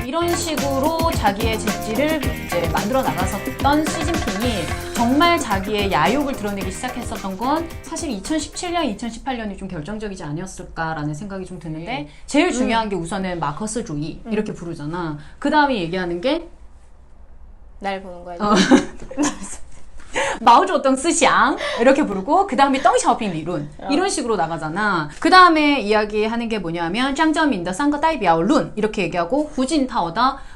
이런 식으로 자기의 질지를 이제 만들어 나갔었던 시진핑이 정말 자기의 야욕을 드러내기 시작했었던 건 사실 2017년, 2018년이 좀 결정적이지 아니었을까라는 생각이 좀 드는데 제일 중요한 게 우선은 마커스주의 이렇게 부르잖아. 그 다음에 얘기하는 게 날 보는 거야. 마오쩌둥思想 이렇게 부르고 그 다음에 덩샤오핑 리룬 이런 식으로 나가잖아. 그 다음에 이야기하는 게 뭐냐면 장저민의 三个代表论 이렇게 얘기하고 후진타오의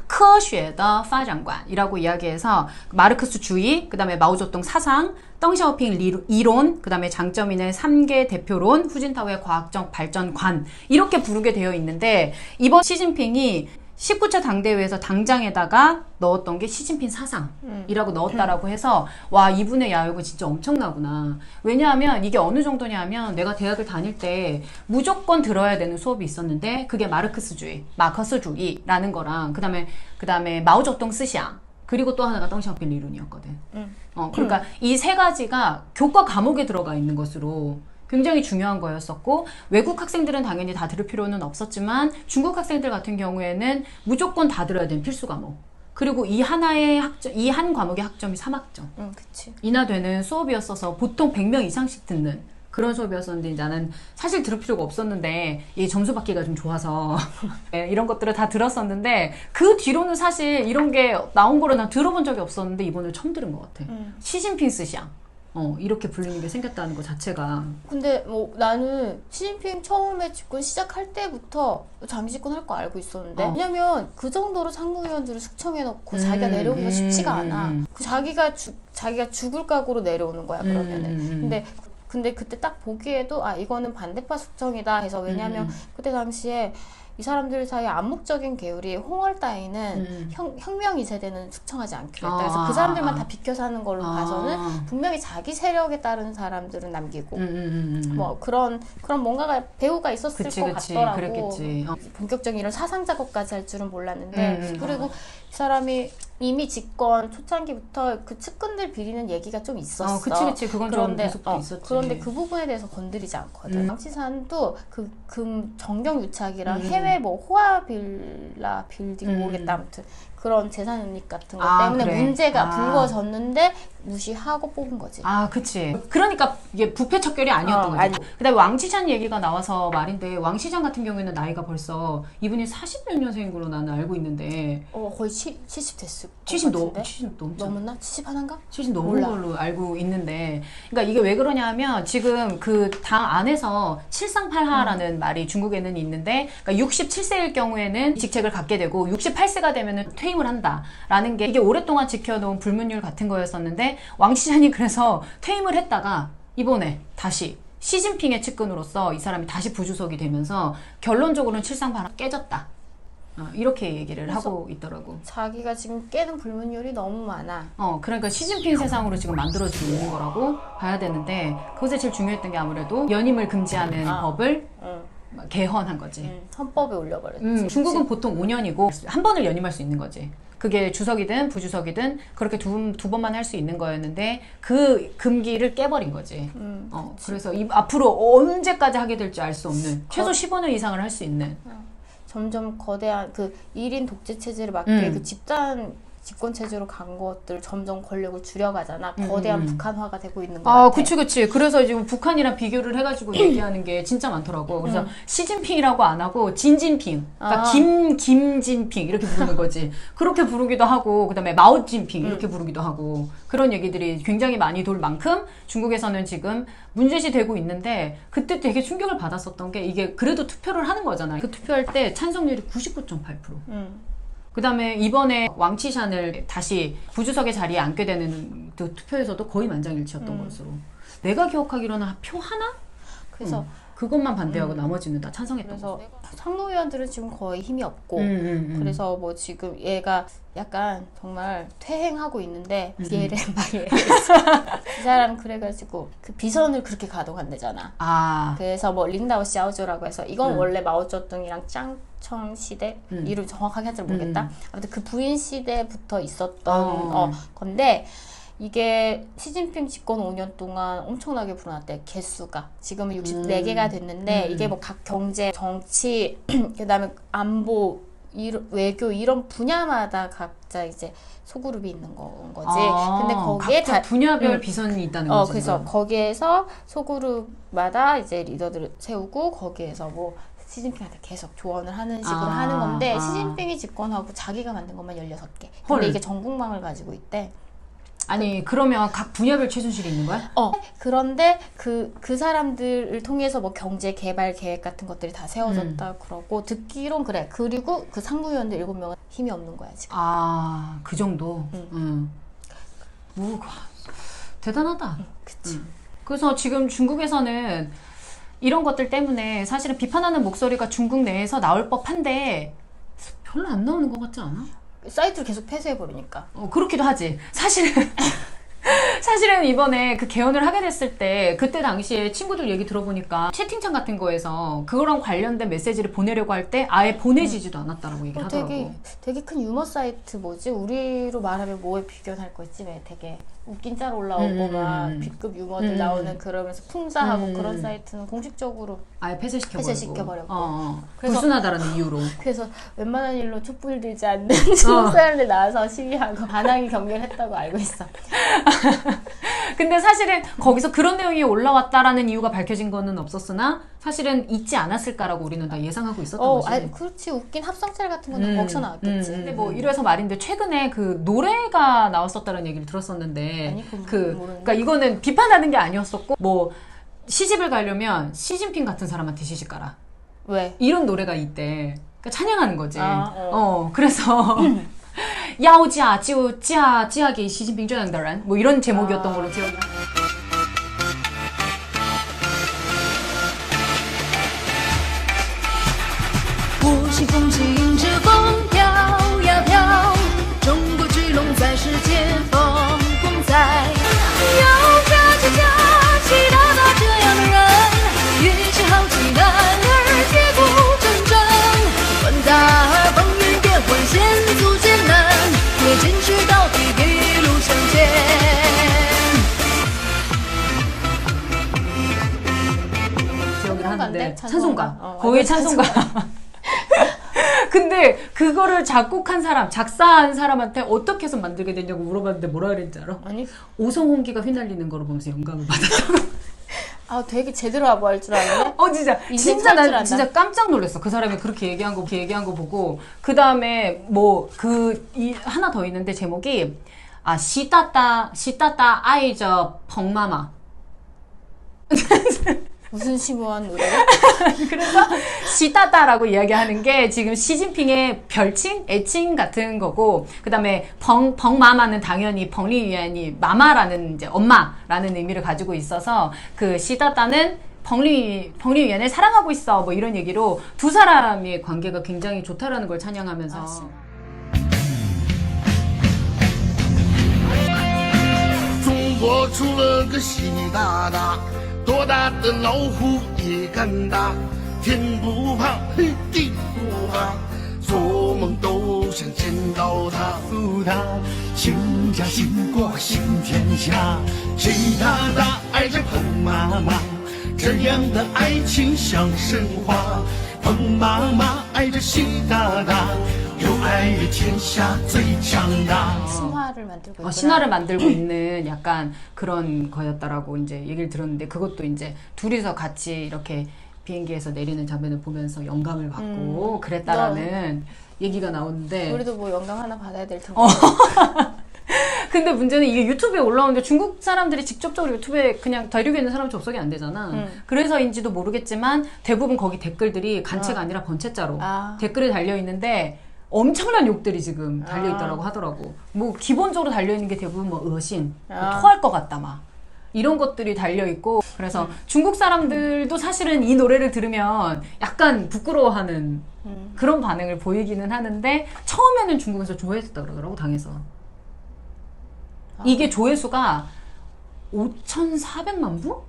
科学的发展观 이라고 이야기해서 마르크스주의, 그 다음에 마오쩌둥 사상, 덩샤오핑 이론, 그 다음에 장저민의 3개 대표론, 후진타오의 과학적 발전관 이렇게 부르게 되어 있는데 이번 시진핑이 19차 당대회에서 당장에다가 넣었던 게 시진핑 사상이라고 넣었다라고 해서 와 이분의 야욕은 진짜 엄청나구나. 왜냐하면 이게 어느 정도냐면 내가 대학을 다닐 때 무조건 들어야 되는 수업이 있었는데 그게 마르크스주의, 마커스주의라는 거랑 그 다음에 마오쩌둥 思想 그리고 또 하나가 덩샤오핑 리룬이었거든. 그러니까 이 세 가지가 교과 과목에 들어가 있는 것으로 굉장히 중요한 거였었고 외국 학생들은 당연히 다 들을 필요는 없었지만 중국 학생들 같은 경우에는 무조건 다 들어야 되는 필수 과목. 그리고 이 한 과목의 학점이 3학점. 그치. 이나 되는 수업이었어서 보통 100명 이상씩 듣는 그런 수업이었었는데 나는 사실 들을 필요가 없었는데 이 점수 받기가 좀 좋아서 이런 것들을 다 들었었는데 그 뒤로는 사실 이런 게 나온 거를 난 들어본 적이 없었는데 이번에 처음 들은 것 같아. 시진핑思想. 이렇게 불리는 게 생겼다는 것 자체가. 근데 뭐 나는 시진핑 처음에 집권 시작할 때부터 장기 집권할 거 알고 있었는데 왜냐면 그 정도로 상무위원들을 숙청해놓고 자기가 내려오기가 쉽지가 않아. 그 자기가 죽을 각오로 내려오는 거야 그러면은. 근데 그때 딱 보기에도 아 이거는 반대파 숙청이다 해서 왜냐면 그때 당시에 이 사람들 사이에 암묵적인 계율이 홍월 따위는 혁명 2세대는 숙청하지 않기로 했다. 그래서 그 사람들만 다 비켜 사는 걸로 봐서는 분명히 자기 세력에 따른 사람들은 남기고 뭐 그런 뭔가가 배후가 있었을 것 같더라고. 그랬겠지. 본격적인 이런 사상 작업까지 할 줄은 몰랐는데 그리고 이 사람이 이미 집권 초창기부터 그 측근들 비리는 얘기가 좀 있었어. 그치. 그건 좀 계속 있었지. 그런데 그 부분에 대해서 건드리지 않거든. 왕치산도 그 정경유착이랑 해외 뭐 호화빌라 빌딩 모르겠다 아무튼 그런 재산 은닉 같은 것 때문에 그래. 문제가 불거졌는데 무시하고 뽑은 거지. 그치. 그러니까 이게 부패 척결이 아니었던 거지. 그다음에 왕치산 얘기가 나와서 말인데 왕시장 같은 경우에는 나이가 벌써 이분이 40몇 년생인 걸로 나는 알고 있는데 거의 70 됐을 것 70 같은데. 70 넘죠. 넘었나? 70 하나인가? 70 넘은 걸로 알고 있는데 그러니까 이게 왜 그러냐면 지금 그 당 안에서 7상팔하라는 말이 중국에는 있는데 그러니까 67세일 경우에는 직책을 갖게 되고 68세가 되면은 퇴임을 한다라는 게 이게 오랫동안 지켜놓은 불문율 같은 거였었는데 왕시잔이 그래서 퇴임을 했다가 이번에 다시 시진핑의 측근으로서 이 사람이 다시 부주석이 되면서 결론적으로는 7상팔하 깨졌다. 이렇게 얘기를 하고 있더라고. 자기가 지금 깨는 불문율이 너무 많아. 그러니까 시진핑 세상으로 지금 만들어지고 있는 거라고 봐야 되는데 그것에 제일 중요했던 게 아무래도 연임을 금지하는 법을 개헌한 거지. 헌법에 올려버렸지. 중국은 보통 5년이고 한 번을 연임할 수 있는 거지. 그게 주석이든 부주석이든 그렇게 두 번만 할 수 있는 거였는데 그 금기를 깨버린 거지. 그래서 앞으로 언제까지 하게 될지 알 수 없는 최소 15년 이상을 할 수 있는 점점 거대한 그 1인 독재 체제를 막게 그 집단 집권 체제로 간 것들 점점 권력을 줄여가잖아. 거대한 북한화가 되고 있는 거 같아. 그치. 그래서 지금 북한이랑 비교를 해가지고 얘기하는 게 진짜 많더라고. 그래서 시진핑이라고 안 하고 진진핑, 그러니까 김진핑 이렇게 부르는 거지. 그렇게 부르기도 하고, 그다음에 마오진핑 이렇게 부르기도 하고 그런 얘기들이 굉장히 많이 돌 만큼 중국에서는 지금 문제시 되고 있는데 그때 되게 충격을 받았었던 게 이게 그래도 투표를 하는 거잖아. 그 투표할 때 찬성률이 99.8%. 그 다음에 이번에 왕치샨을 다시 부주석의 자리에 앉게 되는 그 투표에서도 거의 만장일치였던 것으로. 내가 기억하기로는 표 하나? 그래서 그것만 반대하고 나머지는 다 찬성했던 그래서 거지. 상무위원들은 지금 거의 힘이 없고 그래서 뭐 지금 얘가 약간 정말 퇴행하고 있는데 얘를 막 이 사람 그래가지고 그 비선을 그렇게 가동한대잖아. 아, 그래서 뭐 링다오 샤오조라고 해서 이건 원래 마오쩌둥이랑 짱청 시대 이름 정확하게 할지 모르겠다. 아무튼 그 부인 시대부터 있었던 건데 이게 시진핑 집권 5년 동안 엄청나게 불어났대. 개수가 지금은 64개가 됐는데 이게 뭐 각 경제, 정치, 그다음에 안보, 외교 이런 분야마다 각자 이제 소그룹이 있는 거지. 근데 거기에 각자 분야별 비선이 있다는 거지. 그래서 지금. 거기에서 소그룹마다 이제 리더들을 세우고 거기에서 뭐 시진핑한테 계속 조언을 하는 식으로 하는 건데 시진핑이 집권하고 자기가 만든 것만 16개. 근데 이게 전국망을 가지고 있대. 아니 그러면 각 분야별 최순실이 있는 거야? 그런데 그 사람들을 통해서 뭐 경제 개발 계획 같은 것들이 다 세워졌다 그러고 듣기론 그래. 그리고 그 상무위원들 7명은 힘이 없는 거야 지금. 아, 그 정도. 뭐 대단하다. 그치. 그래서 지금 중국에서는 이런 것들 때문에 사실은 비판하는 목소리가 중국 내에서 나올 법한데 별로 안 나오는 것 같지 않아? 사이트를 계속 폐쇄해버리니까. 그렇기도 하지. 사실은 이번에 그 개헌을 하게 됐을 때 그때 당시에 친구들 얘기 들어보니까 채팅창 같은 거에서 그거랑 관련된 메시지를 보내려고 할 때 아예 보내지지도 않았다라고 얘기를 하더라고. 되게 큰 유머 사이트 뭐지? 우리로 말하면 뭐에 비견할 거 있지? 왜 되게 웃긴 짤 올라오고 막 B급 유머들 나오는 그러면서 풍자하고 그런 사이트는 공식적으로 아예 폐쇄시켜버렸고. 그래서 불순하다라는 이유로. 그래서 웬만한 일로 촛불 들지 않는 중국 사람들 나와서 시위하고 반항이 격렬했다고 알고 있어. 근데 사실은 거기서 그런 내용이 올라왔다라는 이유가 밝혀진 거는 없었으나 사실은 있지 않았을까라고 우리는 다 예상하고 있었던 거지. 그렇지. 웃긴 합성짤 같은 건 거기서 나왔겠지. 근데 뭐 이래서 말인데 최근에 그 노래가 나왔었다는 얘기를 들었었는데 아니, 그러니까 이거는 비판하는 게 아니었었고 뭐 시집을 가려면 시진핑 같은 사람한테 시집 가라. 왜? 이런 노래가 있대. 그러니까 찬양하는 거지. 그래서 야오지아 지아 지아게 시진핑 这样的人 뭐 이런 제목이었던 걸로 기억이 나. 我信风起迎着风飘呀飘，中国巨龙在世界风光在。有着恰恰气大大这样的人，运气好起男儿铁骨铮铮，管他风云变幻险阻艰难，也坚持到底一路向前。 기억을 하는데 찬송가. 찬송가 거의 찬송가. 근데 그거를 작곡한 사람, 작사한 사람한테 어떻게 해서 만들게 됐냐고 물어봤는데 뭐라 그랬는지 알아? 아니 오성홍기가 휘날리는 거를 보면서 영감을 받았다고. 되게 제대로 하고 할 줄 아네. 진짜 난 진짜 깜짝 놀랐어. 그 사람이 그렇게 얘기한 거 보고 그 다음에 뭐 하나 더 있는데 제목이 시따따 아이저 벙마마. 무슨 심오한 노래를? 그래서 시따따라고 이야기하는 게 지금 시진핑의 별칭, 애칭 같은 거고, 그 다음에 벙마마는 당연히 벙리위안이 마마라는 이제 엄마라는 의미를 가지고 있어서 그 시따따는 벙리위안을 사랑하고 있어 뭐 이런 얘기로 두 사람의 관계가 굉장히 좋다라는 걸 찬양하면서. 中国出了个习大大，多大的老虎也敢打，天不怕，地不怕，做梦都想见到他。兴家兴国兴天下，习大大爱着彭妈妈，这样的爱情像神话。彭妈妈爱着习大大，有爱于天下最强大。 신화를 만들고 있구나. 신화를 만들고 있는 약간 그런 거였다라고 이제 얘기를 들었는데 그것도 이제 둘이서 같이 이렇게 비행기에서 내리는 장면을 보면서 영감을 받고 그랬다라는 얘기가 나오는데 우리도 뭐 영감 하나 받아야 될 텐데. 근데 문제는 이게 유튜브에 올라오는데 중국 사람들이 직접적으로 유튜브에 그냥 다루고 있는 사람 접속이 안 되잖아. 그래서인지도 모르겠지만 대부분 거기 댓글들이 간체가 아니라 번체자로 댓글이 달려 있는데 엄청난 욕들이 지금 달려 있더라고 하더라고. 뭐 기본적으로 달려 있는 게 대부분 뭐 의신, 뭐 토할 것 같다 막 이런 것들이 달려있고 그래서 중국 사람들도 사실은 이 노래를 들으면 약간 부끄러워하는 그런 반응을 보이기는 하는데 처음에는 중국에서 좋아했다 그러더라고 당에서. 이게 조회수가 5,400만 부?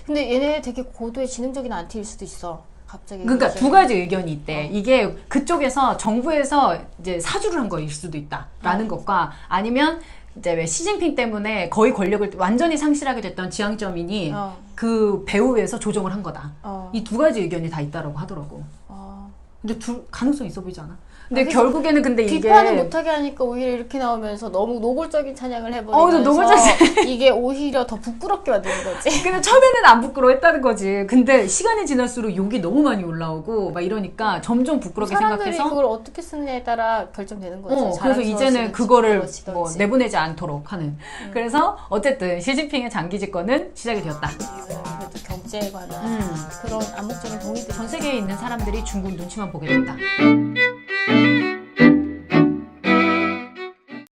근데 얘네 되게 고도의 지능적인 안티일 수도 있어. 갑자기. 그러니까 이제. 두 가지 의견이 있대. 이게 그쪽에서 정부에서 이제 사주를 한 거일 수도 있다라는 것과 아니면 이제 왜 시진핑 때문에 거의 권력을 완전히 상실하게 됐던 지향점인이 그 배후에서 조정을 한 거다. 이 두 가지 의견이 다 있다라고 하더라고. 근데 둘 가능성 있어 보이지 않아? 근데 결국에는 근데 이게 비판을 못하게 하니까 오히려 이렇게 나오면서 너무 노골적인 찬양을 해버리면서 노골적인 이게 오히려 더 부끄럽게 만드는 거지. 근데 처음에는 안 부끄러워했다는 거지. 근데 시간이 지날수록 욕이 너무 많이 올라오고 막 이러니까 점점 부끄럽게 사람들이 생각해서 그걸 어떻게 쓰느냐에 따라 결정되는 거지. 그래서 자랑스러워지는지 이제는 그거를 뭐 부끄러워지던지. 내보내지 않도록 하는. 그래서 어쨌든 시진핑의 장기 집권은 시작이 되었다. 그래도 경제에 관한 그런 암묵적인 동의들 전 세계에 있는 사람들이 중국 눈치만 보게 된다.